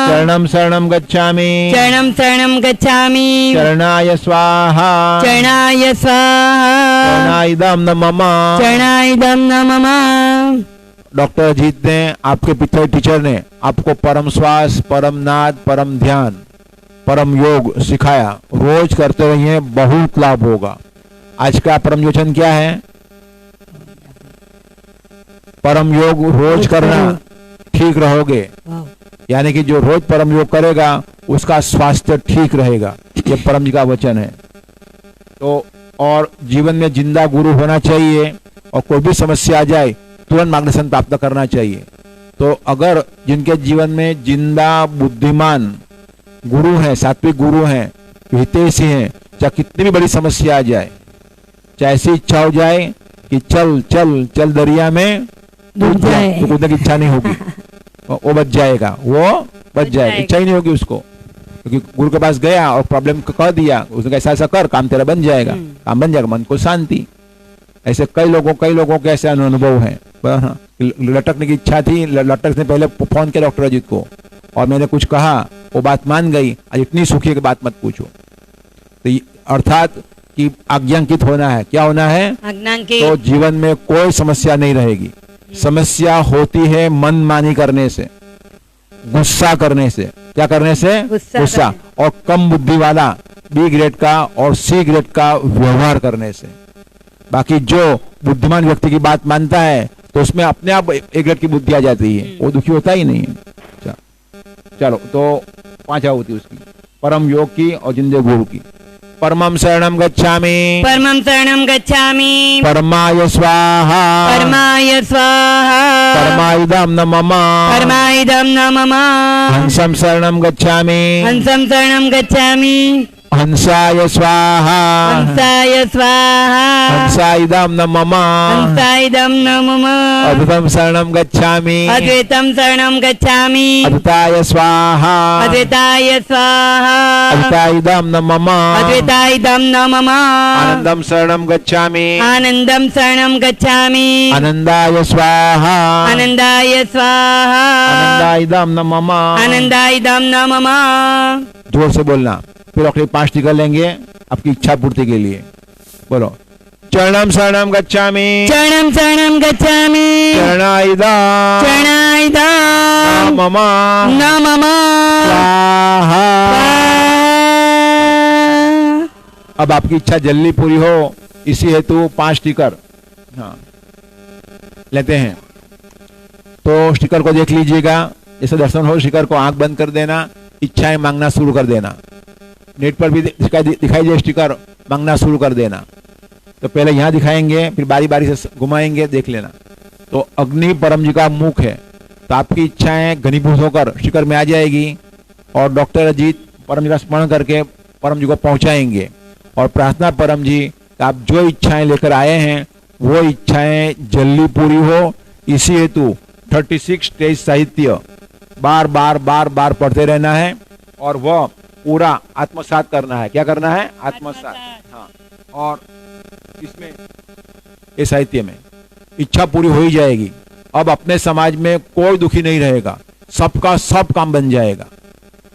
चरणं शरणं गच्छामि। चरणं शरणं गच्छामि। चरणाय स्वाहा चरणाय स्वाहा चरणाइदं न मम। चरणाइदं न मम। डॉक्टर अजीत ने, आपके पिता टीचर ने आपको परम श्वास, परम नाद, परम ध्यान, परम योग सिखाया। रोज करते रहिए, बहुत लाभ होगा। आज का परम योजन क्या है? परम योग रोज करना, ठीक रहोगे। यानी कि जो रोज परम योग करेगा उसका स्वास्थ्य ठीक रहेगा। ये परम जी का वचन है। तो और जीवन में जिंदा गुरु होना चाहिए और कोई भी समस्या आ जाए तुरंत मार्गदर्शन प्राप्त करना चाहिए। तो अगर जिनके जीवन में जिंदा बुद्धिमान गुरु हैं, सात्विक गुरु हैं, हितैषी हैं, चाहे कितनी भी बड़ी समस्या आ जाए, चाहे ऐसी इच्छा हो जाए कि चल चल चल दरिया में डूब जाए, तो कूदने की इच्छा नहीं होगी, वो बच जाएगा, वो बच जाएगा, इच्छा ही नहीं होगी उसको, क्योंकि गुरु के पास गया और प्रॉब्लम कह दिया, उसने ऐसा ऐसा कर, काम तेरा बन जाएगा, काम बन जाएगा, मन को शांति। ऐसे कई लोगों के ऐसे अनुभव हैं। लटकने की इच्छा थी, लटक ने पहले फोन किया डॉक्टर अजीत को और मैंने कुछ कहा, वो बात मान गई, आज इतनी सुखी की बात मत पूछो। तो अर्थात कि आज्ञांकित होना है। क्या होना है? आज्ञांकित। तो जीवन में कोई समस्या नहीं रहेगी। समस्या होती है मनमानी करने से, गुस्सा करने से। क्या करने से? गुस्सा। और कम बुद्धि वाला बी ग्रेड का और सी ग्रेड का व्यवहार करने से। बाकी जो बुद्धिमान व्यक्ति की बात मानता है तो उसमें अपने आप एक ग्रेड की बुद्धि आ जाती है, वो दुखी होता ही नहीं है। चलो, तो 5 होती उसकी, परम योग की और जिंदे गुरु की। परमं शरणं गच्छामि, परमं शरणं गच्छामि, परमाय स्वाहा, परमाय स्वाहा, परमायुधं न मम, परमायुधं न मम, हंसं शरणं गच्छामि, हंसं शरणं गच्छामि, हंसाय स्वाहा, हंसाय स्वाहा, हंसायुधं न मम, हंसायुधं न मम, अद्वैतं शरणं गच्छामि, अद्वैतं शरणं गच्छामि, अद्वैताय स्वाहा, अद्वैताय स्वाहा, अद्वैतायुधं न मम, अद्वैतायुधं न मम, आनंदं शरणं गच्छामि, आनंदं शरणं गच्छामि, आनंदाय स्वाहा, आनंदाय स्वाहा, आनंदायुधं न मम। आनंदायुधं न मम। जोर से बोलना। फिर अगले 5 टीका लेंगे आपकी इच्छा पूर्ति के लिए। बोलो, चरणं शरणं गच्छामि, चरणं शरणं गच्छामि, चरणायुधं चरणायुधं न मम, न मम, स्वाहा। अब आपकी इच्छा जल्दी पूरी हो, इसी हेतु 5 स्टिकर लेते हैं। तो स्टिकर को देख लीजिएगा, जैसे दर्शन हो स्टिकर को आंख बंद कर देना, इच्छाएं मांगना शुरू कर देना। नेट पर भी दिखाई दे स्टिकर, मांगना शुरू कर देना। तो पहले यहाँ दिखाएंगे, फिर बारी बारी से घुमाएंगे, देख लेना। तो अग्नि परम जी का मुख है, तो आपकी इच्छाएं घनीभूत होकर स्टिकर में आ जाएगी और डॉक्टर अजीत परम जी का स्मरण करके परम जी को पहुंचाएंगे और प्रार्थना परम जी आप जो इच्छाएं लेकर आए हैं वो इच्छाएं जल्दी पूरी हो। इसी हेतु 36 स्टेज साहित्य बार बार पढ़ते रहना है और वह पूरा आत्मसात करना है। क्या करना है? आत्मसात। हाँ, और इसमें इस साहित्य में इच्छा पूरी हो ही जाएगी। अब अपने समाज में कोई दुखी नहीं रहेगा, सबका सब काम बन जाएगा।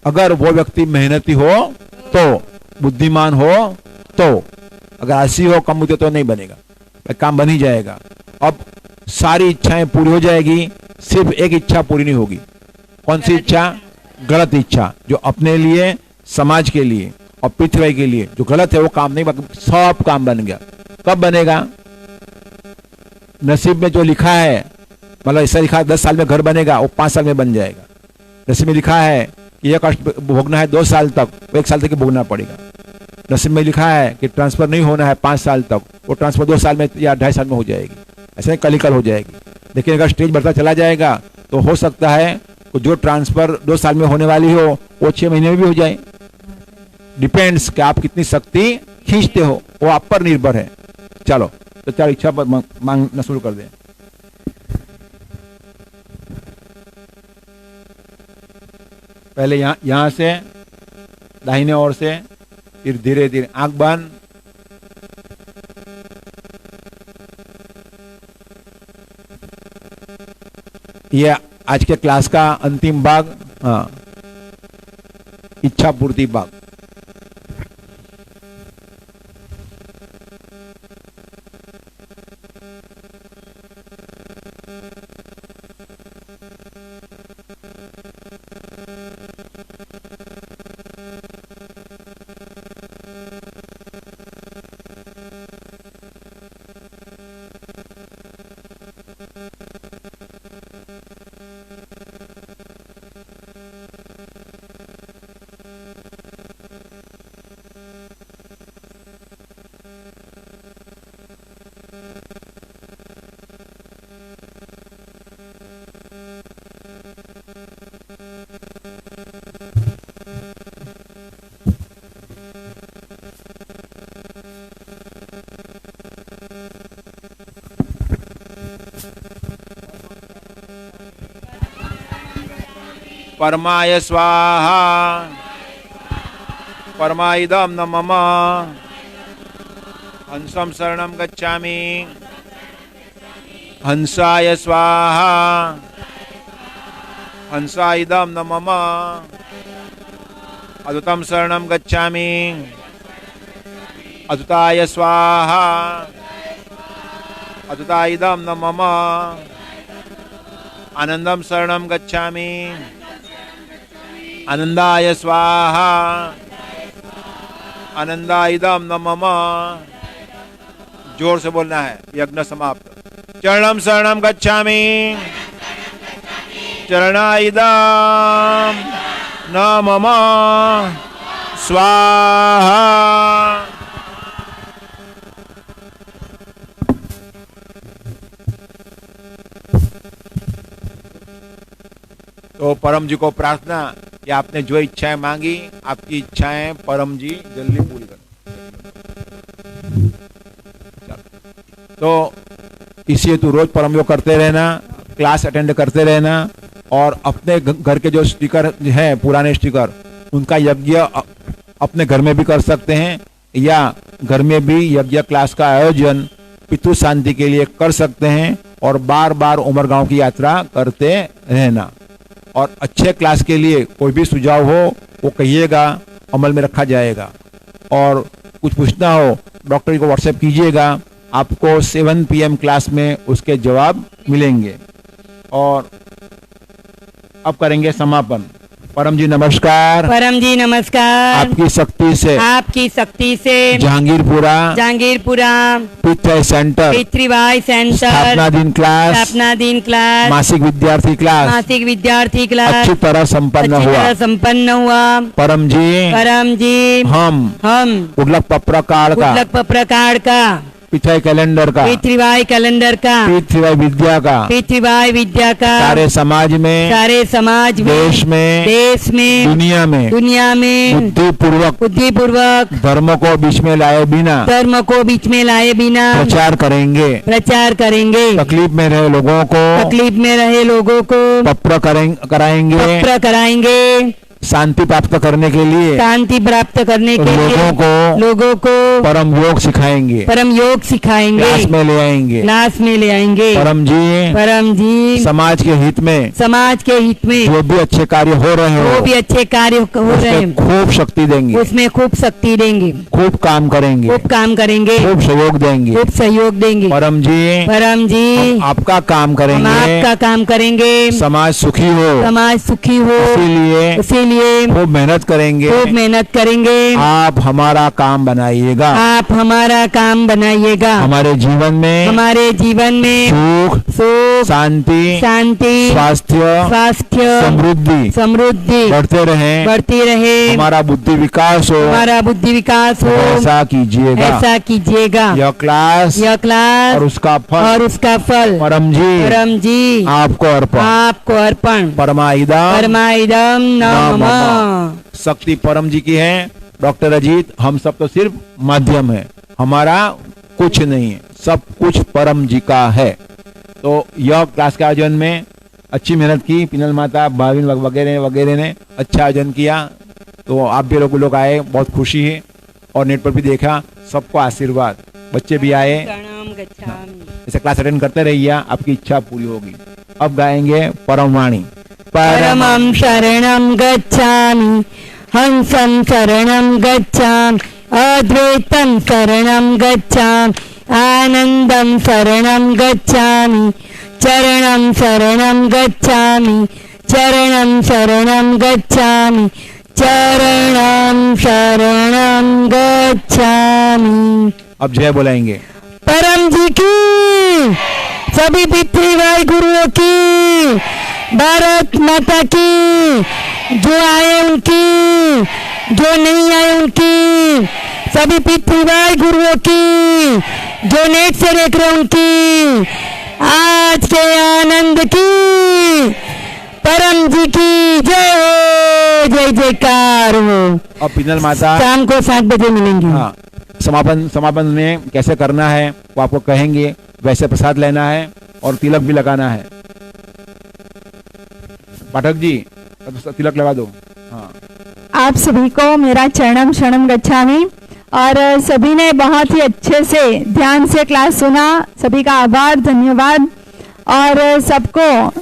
अगर वो व्यक्ति मेहनती हो तो, बुद्धिमान हो तो, अगर आलसी हो, कम बुद्धि तो नहीं बनेगा, काम बन ही जाएगा। अब सारी इच्छाएं पूरी हो जाएगी, सिर्फ एक इच्छा पूरी नहीं होगी। कौन सी इच्छा? गलत इच्छा, जो अपने लिए, समाज के लिए और पृथ्वी के लिए जो गलत है वो काम नहीं, बाकी सब काम बन गया। कब बनेगा? नसीब में जो लिखा है, मतलब ऐसा लिखा है 10 साल में घर बनेगा, वो 5 साल में बन जाएगा। नसीब में लिखा है कि यह कष्ट भोगना है 2 साल तक, वो 1 साल तक भोगना पड़ेगा। नसीब में लिखा है कि ट्रांसफर नहीं होना है 5 साल तक, वो ट्रांसफर 2 साल में या 2.5 साल में हो जाएगी। ऐसे कल हो जाएगी। लेकिन अगर स्टेज बढ़ता चला जाएगा तो हो सकता है जो ट्रांसफर 2 साल में होने वाली हो वो 6 महीने में भी हो जाए। डिपेंड्स कि आप कितनी शक्ति खींचते हो, वो आप पर निर्भर है। चलो, तो चार इच्छा पर मांगना शुरू कर दें। पहले यहां से दाहिने ओर से, फिर धीरे धीरे आंख बंद, ये आज के क्लास का अंतिम भाग, हाँ, इच्छा पूर्ति भाग। परमाय स्वाहा परमाइदम न मम हंसम शरणं गच्छामि हंसाय स्वाहा हंसाइदम न मम अद्वैतम शरणं गच्छामि अद्वैताय स्वाहा अद्वैताइदम न मम आनंदम शरणं गच्छामि आनंदाय स्वाहा आनंदाइदम न मम। जोर से बोलना है। यज्ञ समाप्त। चरणम शरणम गच्छामि चरणाइदम न मम स्वाहा। तो परम जी को प्रार्थना कि आपने जो इच्छाएं मांगी आपकी इच्छाएं परम जी जल्दी पूरी कर। तो इसी हेतु रोज परम योग करते रहना, क्लास अटेंड करते रहना और अपने घर के जो स्पीकर हैं पुराने स्पीकर उनका यज्ञ अपने घर में भी कर सकते हैं या घर में भी यज्ञ क्लास का आयोजन पितृ शांति के लिए कर सकते हैं और बार बार उमरगांव की यात्रा करते रहना। और अच्छे क्लास के लिए कोई भी सुझाव हो वो कहिएगा, अमल में रखा जाएगा। और कुछ पूछना हो डॉक्टर जी को व्हाट्सएप कीजिएगा, आपको 7 PM क्लास में उसके जवाब मिलेंगे। और अब करेंगे समापन। परम जी नमस्कार। परम जी नमस्कार। आपकी शक्ति से जहांगीरपुरा पितृ सेंटर पितृवाई सेंटर स्थापना दिन क्लास मासिक विद्यार्थी क्लास अच्छी तरह संपन्न हुआ। परम जी हम उल्लख प्रकार का पितृवाई कैलेंडर का पितृवाई विद्या का सारे समाज में देश में दुनिया में बुद्धिपूर्वक धर्म को बीच में लाए बिना प्रचार करेंगे। तकलीफ में रहे लोगों को पत्र कराएंगे। शांति प्राप्त करने के लिए लोगों को परम योग सिखाएंगे क्लास में ले आएंगे। परम जी समाज के हित में जो भी अच्छे कार्य हो रहे हैं खूब शक्ति देंगे, खूब काम करेंगे, खूब सहयोग देंगे। परम जी आपका काम करेंगे, समाज सुखी हो इसीलिए खूब मेहनत करेंगे। आप हमारा काम बनाइएगा। हमारे जीवन में सुख शांति स्वास्थ्य समृद्धि बढ़ते रहे। हमारा बुद्धि विकास हो ऐसा कीजिएगा। यह क्लास और उसका फल परम जी आपको अर्पण। परमाइदम नमः। शक्ति परम जी की है। डॉक्टर अजीत हम सब तो सिर्फ माध्यम है, हमारा कुछ नहीं है, सब कुछ परम जी का है। तो यह क्लास के आयोजन में अच्छी मेहनत की। पिनल माता भाविन वगैरह ने अच्छा आयोजन किया। तो आप भी लोग आए, बहुत खुशी है। और नेट पर भी देखा, सबको आशीर्वाद। बच्चे भी आए। ऐसे क्लास अटेंड करते रहिए, आपकी इच्छा पूरी होगी। अब गाएंगे परम वाणी। परमं शरणं गच्छामि हंसं शरणं गच्छामि अद्वैतं शरणं गच्छामि आनंदं शरणं गच्छामि चरणं शरणं गच्छामि चरणं शरणं गच्छामि चरणं शरणं गच्छामि। अब जय बोलेंगे। परम जी की, सभी पितृवाई गुरुओं की, भारत माता की, जो आए उनकी, जो नहीं आए उनकी, सभी पितृवाई गुरुओं की, जो नेट से देख रहे उनकी, आज के आनंद की, परम जी की जय जयकार हो। अब पिनल माता शाम को 7 बजे मिलेंगी। हाँ, समापन में कैसे करना है वो आपको कहेंगे। वैसे प्रसाद लेना है और तिलक भी लगाना है। पाठक जी तो तिलक लगा दो। हाँ, आप सभी को मेरा चरणम शरणम गच्छामि। और सभी ने बहुत ही अच्छे से ध्यान से क्लास सुना, सभी का आभार, धन्यवाद। और सबको